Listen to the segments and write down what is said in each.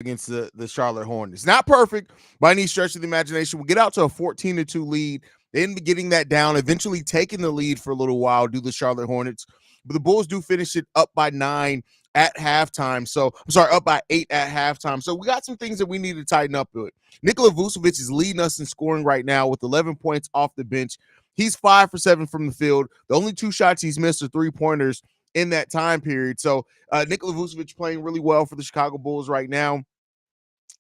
against the Charlotte Hornets. Not perfect by any stretch of the imagination. We'll get out to a 14-2 lead. They end up getting that down, eventually taking the lead for a little while, do the Charlotte Hornets. But the Bulls do finish it up by 9 at halftime. So, I'm sorry, up by 8 at halftime. So, we got some things that we need to tighten up with. Nikola Vucevic is leading us in scoring right now with 11 points off the bench. He's 5 for 7 from the field. The only 2 shots he's missed are 3-pointers in that time period. So, Nikola Vucevic playing really well for the Chicago Bulls right now.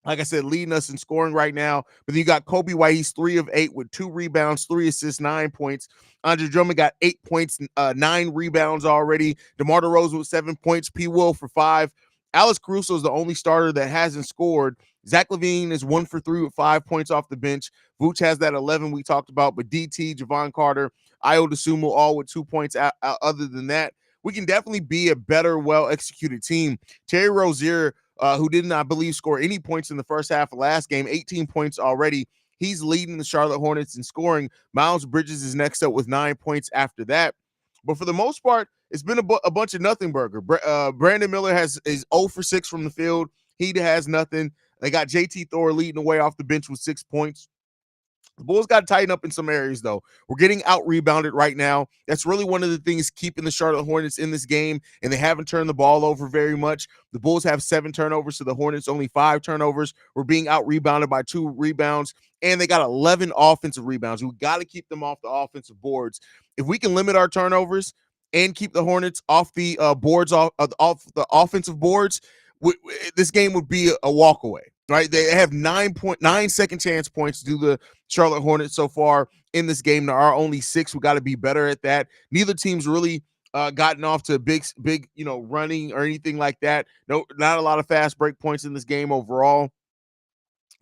Like I said, leading us in scoring right now. But then you got Kobe White. He's 3 of 8 with 2 rebounds, 3 assists, 9 points. Andre Drummond got 8 points, 9 rebounds already. DeMar DeRozan with 7 points. P. Will for 5. Alex Caruso is the only starter that hasn't scored. Zach LaVine is 1 for 3 with 5 points off the bench. Vooch has that 11 we talked about. But DT, Javon Carter, Ayo Dosunmu all with 2 points. Other than that, we can definitely be a better, well-executed team. Terry Rozier, who didn't, I believe, score any points in the first half of last game, 18 points already. He's leading the Charlotte Hornets in scoring. Miles Bridges is next up with 9 points after that. But for the most part, it's been a bunch of nothing burger. Brandon Miller is 0 for 6 from the field. He has nothing. They got JT Thor leading the way off the bench with 6 points. The Bulls got to tighten up in some areas, though. We're getting out-rebounded right now. That's really one of the things keeping the Charlotte Hornets in this game, and they haven't turned the ball over very much. The Bulls have 7 turnovers to the Hornets, only 5 turnovers. We're being out-rebounded by 2 rebounds, and they got 11 offensive rebounds. We got to keep them off the offensive boards. If we can limit our turnovers and keep the Hornets off the boards, off the offensive boards, this game would be a walk away. Right, they have 9 second chance points to do the Charlotte Hornets so far in this game. There are only 6. We got to be better at that. Neither team's really gotten off to big, running or anything like that. No, not a lot of fast break points in this game overall.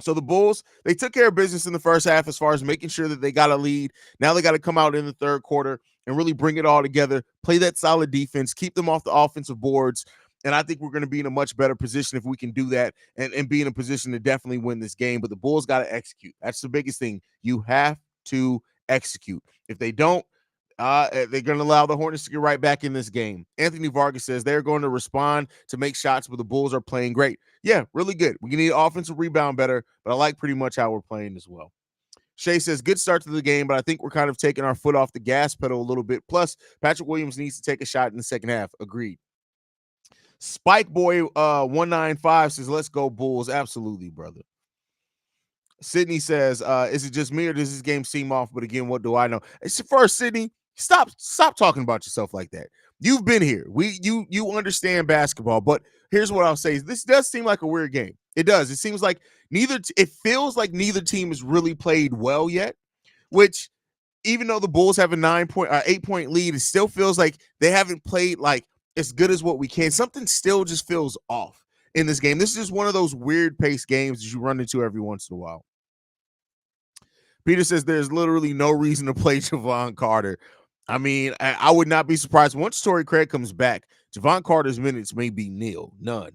So the Bulls, they took care of business in the first half as far as making sure that they got a lead. Now they got to come out in the third quarter and really bring it all together, play that solid defense, keep them off the offensive boards. And I think we're going to be in a much better position if we can do that and be in a position to definitely win this game. But the Bulls got to execute. That's the biggest thing. You have to execute. If they don't, they're going to allow the Hornets to get right back in this game. Anthony Vargas says they're going to respond to make shots, but the Bulls are playing great. Yeah, really good. We need offensive rebound better, but I like pretty much how we're playing as well. Shay says, good start to the game, but I think we're kind of taking our foot off the gas pedal a little bit. Plus, Patrick Williams needs to take a shot in the second half. Agreed. Spike Boy 195 says, let's go Bulls. Absolutely, brother. Sydney says, is it just me or does this game seem off? But again, what do I know? It's first, Sydney, stop talking about yourself like that. You've been here. You understand basketball, but here's what I'll say. This does seem like a weird game. It does. It seems like it feels like neither team has really played well yet, which even though the Bulls have a 8-point lead, it still feels like they haven't played like as good as what we can. Something still just feels off in this game. This is just one of those weird pace games that you run into every once in a while. Peter says there's literally no reason to play Javon Carter. I mean, I would not be surprised. Once Torrey Craig comes back, Javon Carter's minutes may be nil. None.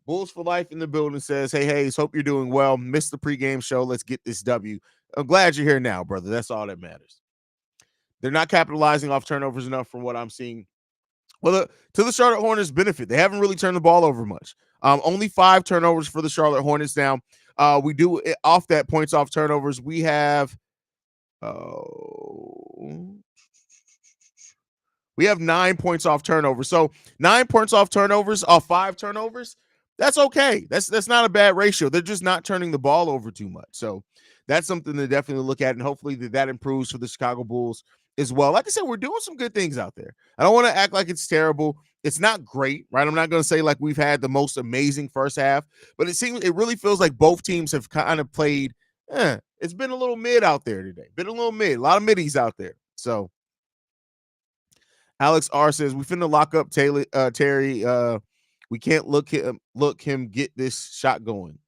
Bulls for Life in the building says, hey, Haize, hope you're doing well. Missed the pregame show. Let's get this W. I'm glad you're here now, brother. That's all that matters. They're not capitalizing off turnovers enough from what I'm seeing. Well, to the Charlotte Hornets' benefit, they haven't really turned the ball over much. Only 5 turnovers for the Charlotte Hornets now. We do off that points off turnovers. We have 9 points off turnovers. So 9 points off turnovers off 5 turnovers. That's okay. That's not a bad ratio. They're just not turning the ball over too much. So that's something to definitely look at, and hopefully that improves for the Chicago Bulls as well. Like I said, we're doing some good things out there. I don't want to act like it's terrible. It's not great, right? I'm not going to say like we've had the most amazing first half, but it really feels like both teams have kind of played. It's been a little mid out there today. Been a little mid. A lot of middies out there. So Alex R says we finna lock up Terry. We can't look him get this shot going.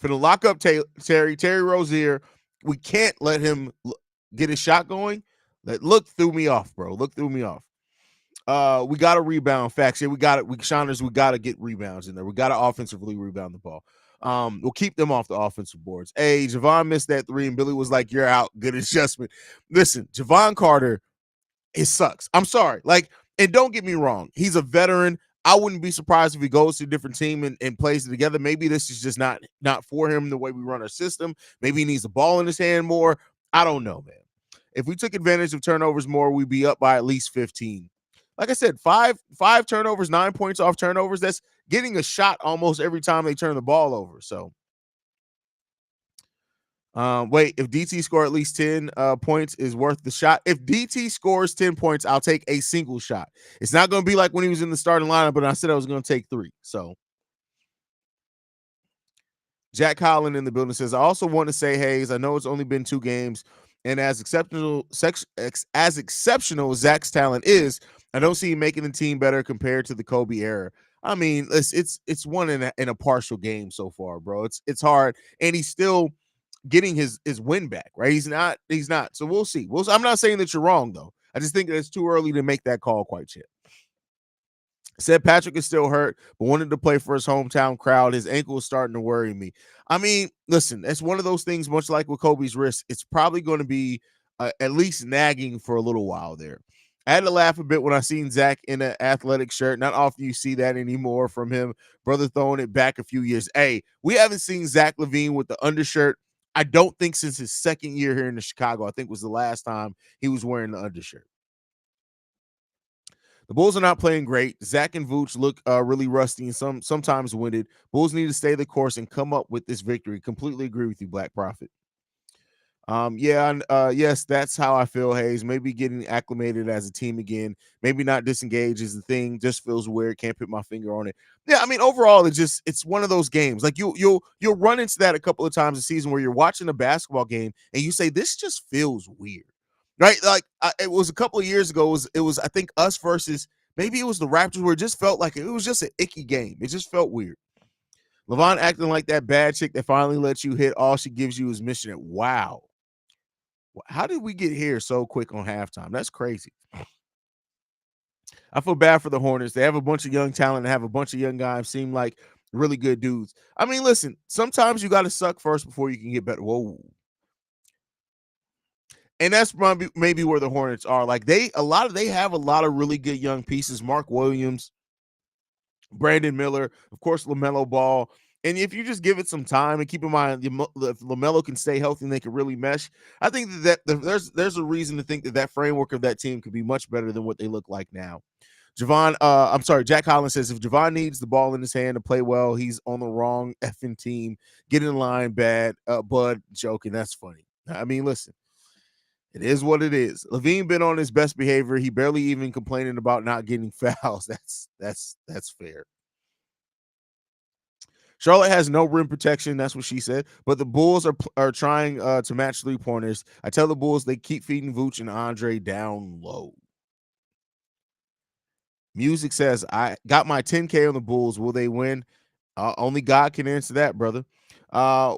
Finna lock up Terry Rozier. We can't let him get his shot going. Look threw me off, bro. Look threw me off. We got to rebound. Facts. Yeah, we got it. We got to get rebounds in there. We got to offensively rebound the ball. We'll keep them off the offensive boards. Hey, Javon missed that 3, and Billy was like, "You're out." Good adjustment. Listen, Javon Carter, it sucks. I'm sorry. And don't get me wrong. He's a veteran. I wouldn't be surprised if he goes to a different team and plays it together. Maybe this is just not for him the way we run our system. Maybe he needs the ball in his hand more. I don't know, man. If we took advantage of turnovers more, we'd be up by at least 15. Like I said, five turnovers, 9 points off turnovers. That's getting a shot almost every time they turn the ball over. So wait, if DT score at least 10 points is worth the shot. If DT scores 10 points, I'll take a single shot. It's not going to be like when he was in the starting lineup, but I said I was going to take 3. So Jack Holland in the building says, I also want to say, Haize, I know it's only been 2 games, and as exceptional as Zach's talent is, I don't see him making the team better compared to the Kobe era. I mean, it's one in a partial game so far, bro. It's hard, and he's still getting his win back, right? He's not. So we'll see. I'm not saying that you're wrong though. I just think that it's too early to make that call quite yet. Said Patrick is still hurt, but wanted to play for his hometown crowd. His ankle is starting to worry me. I mean, listen, it's one of those things, much like with Kobe's wrist, it's probably going to be at least nagging for a little while there. I had to laugh a bit when I seen Zach in an athletic shirt. Not often you see that anymore from him. Brother throwing it back a few years. Hey, we haven't seen Zach LaVine with the undershirt, I don't think, since his second year here in the Chicago. I think was the last time he was wearing the undershirt. The Bulls are not playing great. Zach and Vooch look really rusty and sometimes winded. Bulls need to stay the course and come up with this victory. Completely agree with you, Black Prophet. Yes, that's how I feel, Haize. Maybe getting acclimated as a team again. Maybe not disengage is the thing. Just feels weird. Can't put my finger on it. Yeah, I mean, overall, it's one of those games. Like you'll run into that a couple of times a season where you're watching a basketball game and you say this just feels weird, right? Like it was a couple of years ago. It was I think us versus maybe it was the Raptors where it just felt like it was just an icky game. It just felt weird. LeVon acting like that bad chick that finally lets you hit. All she gives you is mission. Wow. How did we get here so quick on halftime? That's crazy. I feel bad for the Hornets. They have a bunch of young talent and have a bunch of young guys seem like really good dudes. I mean, listen, sometimes you got to suck first before you can get better. Whoa. And that's maybe where the Hornets are. Like they have a lot of really good young pieces. Mark Williams, Brandon Miller, of course, LaMelo Ball. And if you just give it some time and keep in mind if LaMelo can stay healthy and they can really mesh, I think there's a reason to think that framework of that team could be much better than what they look like now. Jack Collins says if Javon needs the ball in his hand to play well, he's on the wrong effing team. Get in line, bad. Bud joking. That's funny. I mean, listen, it is what it is. Levine been on his best behavior. He barely even complaining about not getting fouls. That's fair. Charlotte has no rim protection. That's what she said. But the Bulls are trying to match 3-pointers. I tell the Bulls they keep feeding Vooch and Andre down low. Music says, I got my 10K on the Bulls. Will they win? Only God can answer that, brother.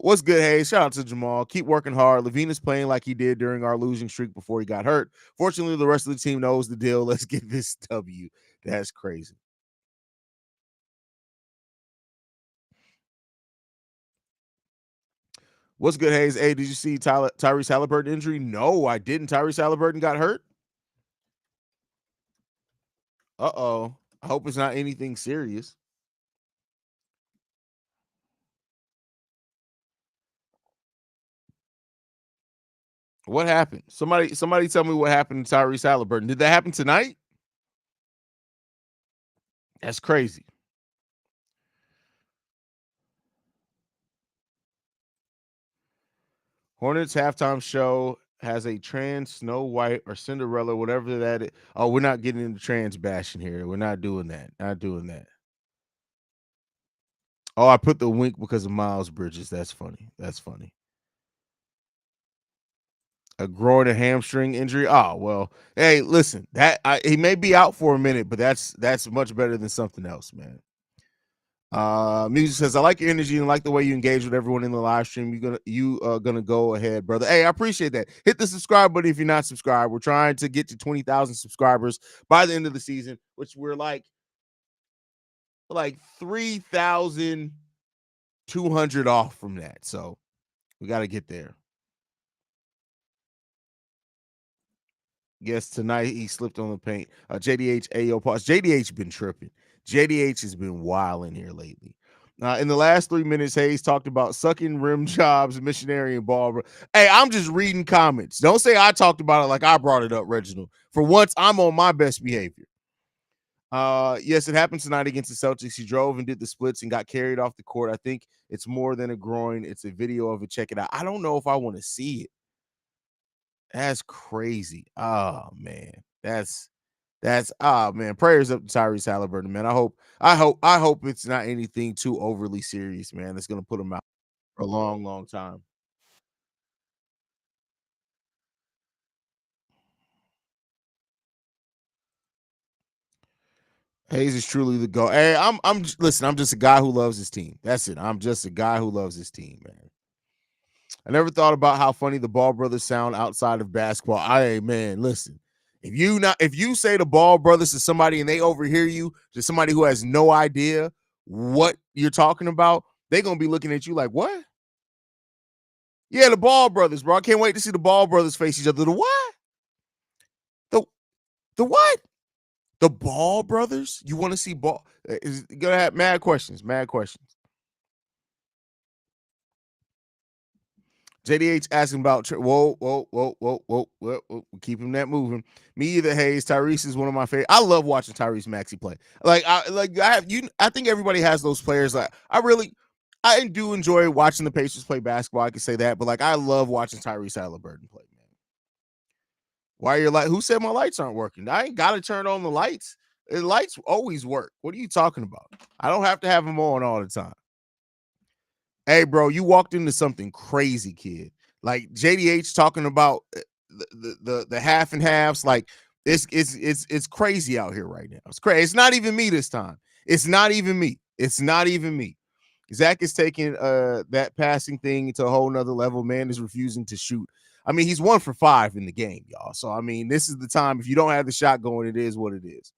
What's good, Haize? Shout out to Jamal. Keep working hard. Levine is playing like he did during our losing streak before he got hurt. Fortunately, the rest of the team knows the deal. Let's get this W. That's crazy. What's good, Haize? Hey, did you see Tyrese Halliburton injury? No, I didn't. Tyrese Halliburton got hurt? Uh-oh. I hope it's not anything serious. What happened? Somebody tell me what happened to Tyrese Halliburton. Did that happen tonight? That's crazy. Hornets halftime show has a trans Snow White or Cinderella, whatever that is. Oh, we're not getting into trans bashing here. We're not doing that. Not doing that. Oh, I put the wink because of Miles Bridges. That's funny. That's funny. A groin and hamstring injury. Oh well. Hey, listen. He may be out for a minute, but that's much better than something else, man. Music says, I like your energy and like the way you engage with everyone in the live stream. You gonna go ahead, brother. Hey, I appreciate that. Hit the subscribe button if you're not subscribed. We're trying to get to 20,000 subscribers by the end of the season, which we're like 3,200 off from that. So we got to get there. Yes, tonight he slipped on the paint. JDH Ayo pause. JDH been tripping. JDH has been wild in here lately. In the last 3 minutes, Haize talked about sucking rim jobs, missionary, and ball. Hey, I'm just reading comments. Don't say I talked about it like I brought it up, Reginald. For once, I'm on my best behavior. Yes, it happened tonight against the Celtics. He drove and did the splits and got carried off the court. I think it's more than a groin. It's a video of it. Check it out. I don't know if I want to see it. That's crazy. Oh man. That's man. Prayers up to Tyrese Halliburton, man. I hope it's not anything too overly serious, man. That's gonna put him out for a long, long time. Haize is truly the go. Hey, listen, I'm just a guy who loves his team. That's it. I'm just a guy who loves his team, man. I never thought about how funny the Ball brothers sound outside of basketball. Man, listen. If you say the Ball brothers to somebody and they overhear you, to somebody who has no idea what you're talking about, they're gonna be looking at you like, what? Yeah, the Ball brothers, bro. I can't wait to see the Ball brothers face each other. The what? The the what? The Ball brothers? You want to see Ball? Is gonna have mad questions. Mad questions. JDH asking about whoa. Keep him that moving. Me either. Haize. Tyrese is one of my favorite. I love watching Tyrese Maxey play. I think everybody has those players. I do enjoy watching the Pacers play basketball. I can say that, but I love watching Tyrese Halliburton play. Man, why are your light? Who said my lights aren't working? I ain't got to turn on the lights. The lights always work. What are you talking about? I don't have to have them on all the time. Hey, bro, you walked into something crazy, kid. Like JDH talking about the half and halves. Like it's crazy out here right now. It's crazy. It's not even me this time. It's not even me. It's not even me. Zach is taking that passing thing to a whole nother level. Man is refusing to shoot. I mean, he's 1 for 5 in the game, y'all. So I mean, this is the time. If you don't have the shot going, it is what it is.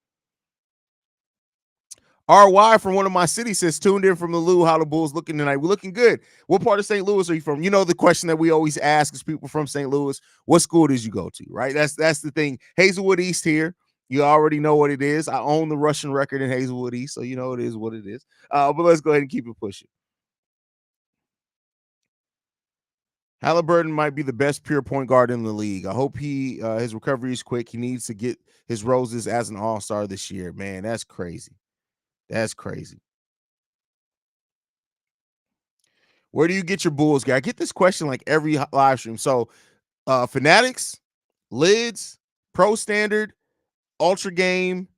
RY from one of my cities says, tuned in from the Lou. How the Bulls looking tonight? We're looking good. What part of St. Louis are you from? You know, the question that we always ask is people from St. Louis, what school did you go to? Right? That's the thing. Hazelwood East here. You already know what it is. I own the Russian record in Hazelwood East, so you know it is what it is. But let's go ahead and keep it pushing. Halliburton might be the best pure point guard in the league. I hope his recovery is quick. He needs to get his roses as an all-star this year. Man, that's crazy. That's crazy. Where do you get your Bulls gear? I get this question like every live stream. So, Fanatics, Lids, Pro Standard, Ultra Game,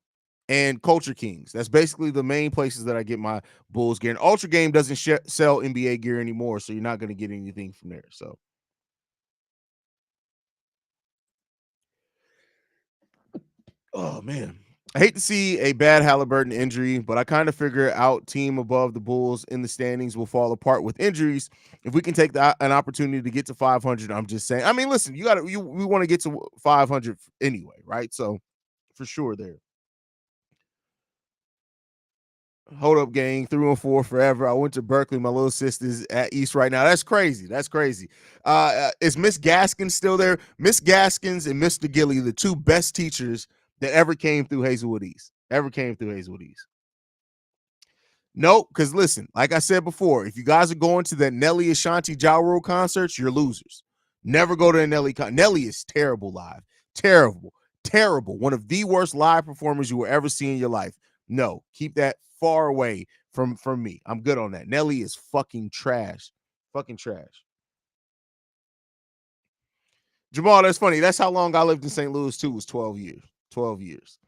and Culture Kings. That's basically the main places that I get my Bulls gear. And Ultra Game doesn't sell NBA gear anymore, so you're not going to get anything from there. So, oh man, I hate to see a bad Halliburton injury, but I kind of figure out team above the Bulls in the standings will fall apart with injuries. If we can take an opportunity to get to 500, I'm just saying. I mean, listen, we want to get to 500 anyway, right? So for sure there. Hold up, gang. 3-4 forever. I went to Berkeley. My little sister's at East right now. That's crazy. That's crazy. Is Miss Gaskins still there? Miss Gaskins and Mr. Gilly, the two best teachers that ever came through Hazelwood East. Ever came through Hazelwood East. Nope, because listen, like I said before, if you guys are going to that Nelly Ashanti Ja Rule concerts, you're losers. Never go to a Nelly Nelly is terrible live. Terrible. Terrible. One of the worst live performers you will ever see in your life. No, keep that far away from me. I'm good on that. Nelly is fucking trash. Fucking trash. Jamal, that's funny. That's how long I lived in St. Louis too, was 12 years. 12 years.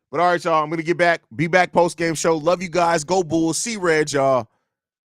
But all right, y'all. I'm gonna be back post game show. Love you guys. Go Bulls. See Red, y'all.